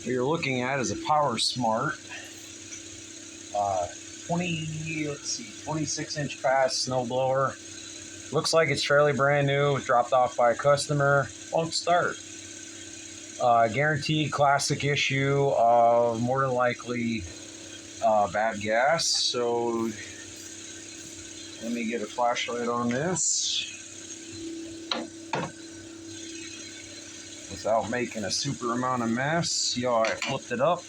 What you're looking at is a Power Smart 26-inch pass snowblower. Looks like it's fairly brand new. It was dropped off by a customer. Won't start. Guaranteed classic issue of more than likely bad gas. So let me get a flashlight on this without making a super amount of mess. See how I flipped it up?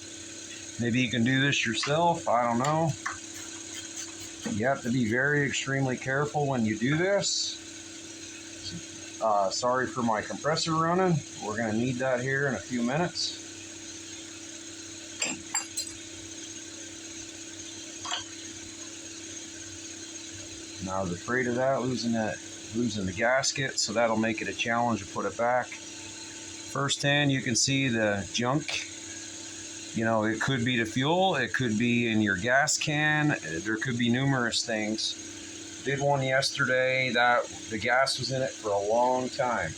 Maybe you can do this yourself. I don't know. You have to be very extremely careful when you do this. Sorry for my compressor running. We're going to need that here in a few minutes. Now I was afraid of that, losing the gasket, so that'll make it a challenge to put it back. Firsthand, you can see the junk. You know, it could be the fuel, it could be in your gas can, there could be numerous things. Did one yesterday that the gas was in it for a long time.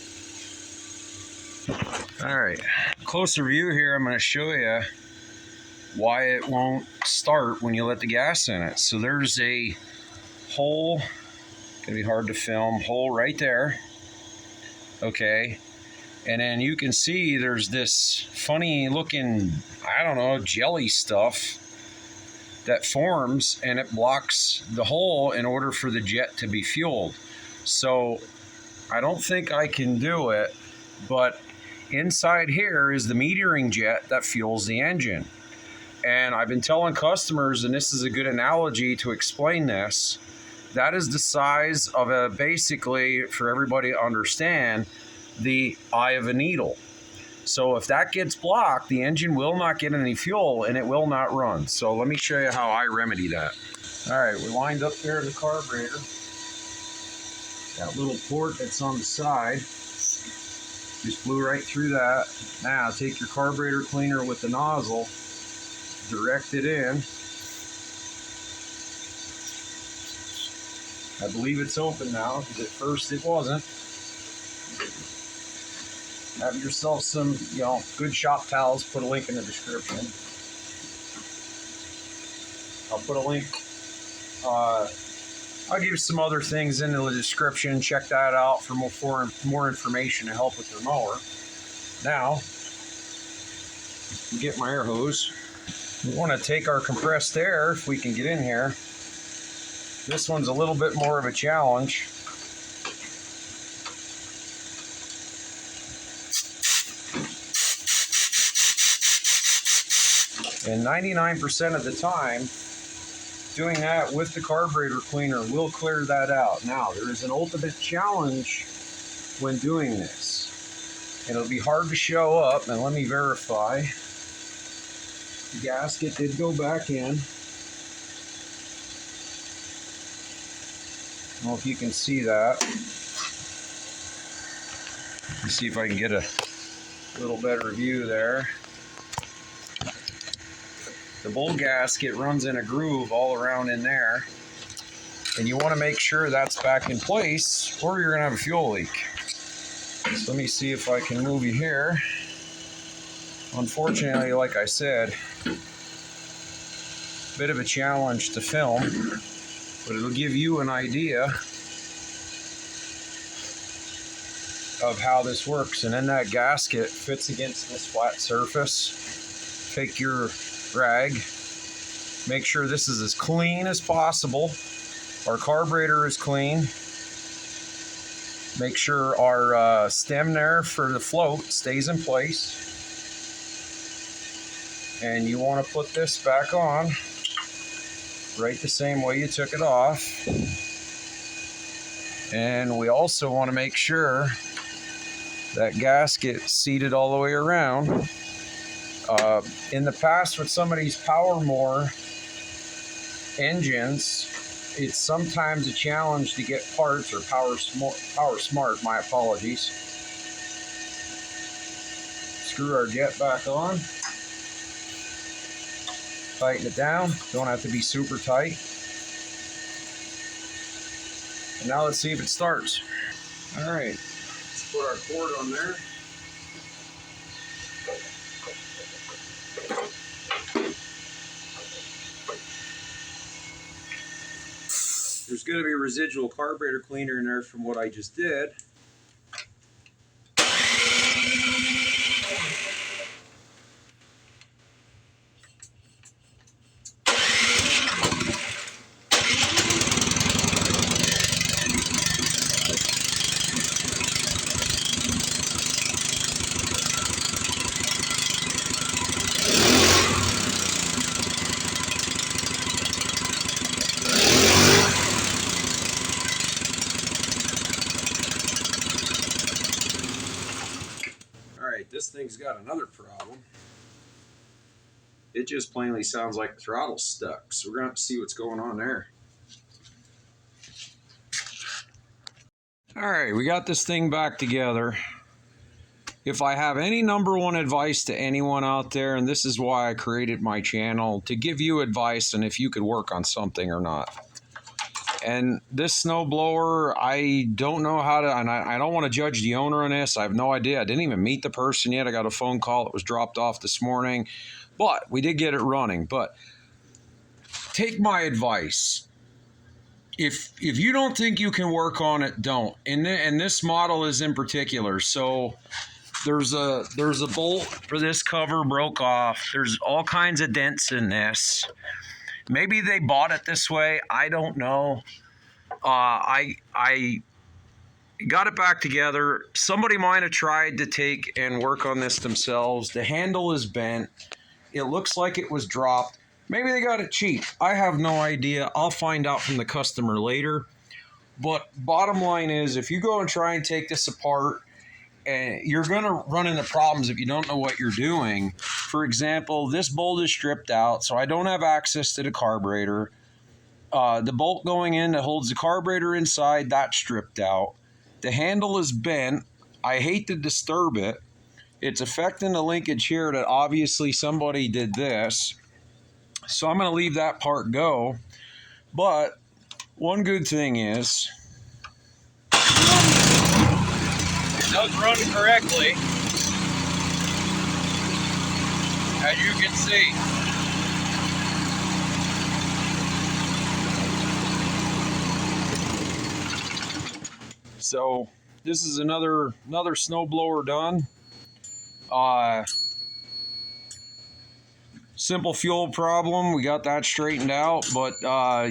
All right, closer view here, I'm going to show you why it won't start when you let the gas in it. So there's a hole, gonna be hard to film, hole right there, okay, and then you can see there's this funny looking, I don't know, jelly stuff that forms and it blocks the hole in order for the jet to be fueled. So I don't think I can do it, but inside here is the metering jet that fuels the engine. And I've been telling customers, and this is a good analogy to explain this, that is the size of a, basically, for everybody to understand, the eye of a needle. So if that gets blocked, the engine will not get any fuel and it will not run. So let me show you how I remedy that. All right, we lined up there the carburetor. That little port that's on the side, just blew right through that. Now take your carburetor cleaner with the nozzle, direct it in. I believe it's open now, because at first it wasn't. Have yourself some, good shop towels. Put a link in the description. I'll put a link. I'll give you some other things in the description. Check that out for more information to help with your mower. Now, get my air hose. We want to take our compressed air, if we can get in here. This one's a little bit more of a challenge. And 99% of the time, doing that with the carburetor cleaner will clear that out. Now, there is an ultimate challenge when doing this. It'll be hard to show up, and let me verify. The gasket did go back in. I don't know if you can see that. Let's see if I can get a little better view there. The bowl gasket runs in a groove all around in there, and you want to make sure that's back in place or you're going to have a fuel leak. So let me see if I can move you here. Unfortunately, like I said, a bit of a challenge to film, but it'll give you an idea of how this works. And then that gasket fits against this flat surface. Take your rag, make sure this is as clean as possible. Our carburetor is clean. Make sure our stem there for the float stays in place. And you want to put this back on right the same way you took it off. And we also want to make sure that gasket seated all the way around. In the past, with some of these Power More engines, it's sometimes a challenge to get parts, or Power Smart, my apologies. Screw our jet back on. Tighten it down. Don't have to be super tight. And now let's see if it starts. All right, let's put our cord on there. going to be residual carburetor cleaner in there from what I just did. This thing's got another problem. It just plainly sounds like the throttle's stuck. So we're going to have to see what's going on there. All right, we got this thing back together. If I have any number one advice to anyone out there, and this is why I created my channel, to give you advice on if you could work on something or not. And this snowblower, I don't know how to, and I don't want to judge the owner on this. I have no idea. I didn't even meet the person yet. I got a phone call. It was dropped off this morning, but we did get it running. But take my advice. If you don't think you can work on it, don't. And this model is in particular. So there's a bolt for this cover broke off. There's all kinds of dents in this. Maybe they bought it this way. I don't know. I got it back together. Somebody might have tried to take and work on this themselves. The handle is bent. It looks like it was dropped. Maybe they got it cheap. I have no idea. I'll find out from the customer later. But bottom line is, if you go and try and take this apart, and you're going to run into problems if you don't know what you're doing. For example, this bolt is stripped out, so I don't have access to the carburetor. The bolt going in that holds the carburetor inside, that's stripped out. The handle is bent. I hate to disturb it. It's affecting the linkage here that obviously somebody did this. So I'm going to leave that part go. But one good thing is, it does run correctly, as you can see. So this is another snowblower done. Simple fuel problem, we got that straightened out. But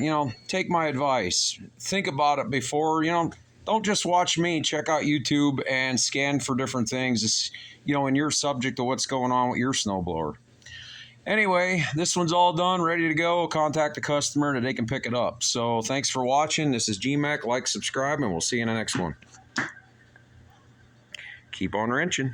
you know, take my advice. Think about it before, you know. Don't just watch me. Check out YouTube and scan for different things, you know, in your subject of what's going on with your snowblower. Anyway, this one's all done, ready to go. Contact the customer that they can pick it up. So thanks for watching. This is GMAC. Like, subscribe, and we'll see you in the next one. Keep on wrenching.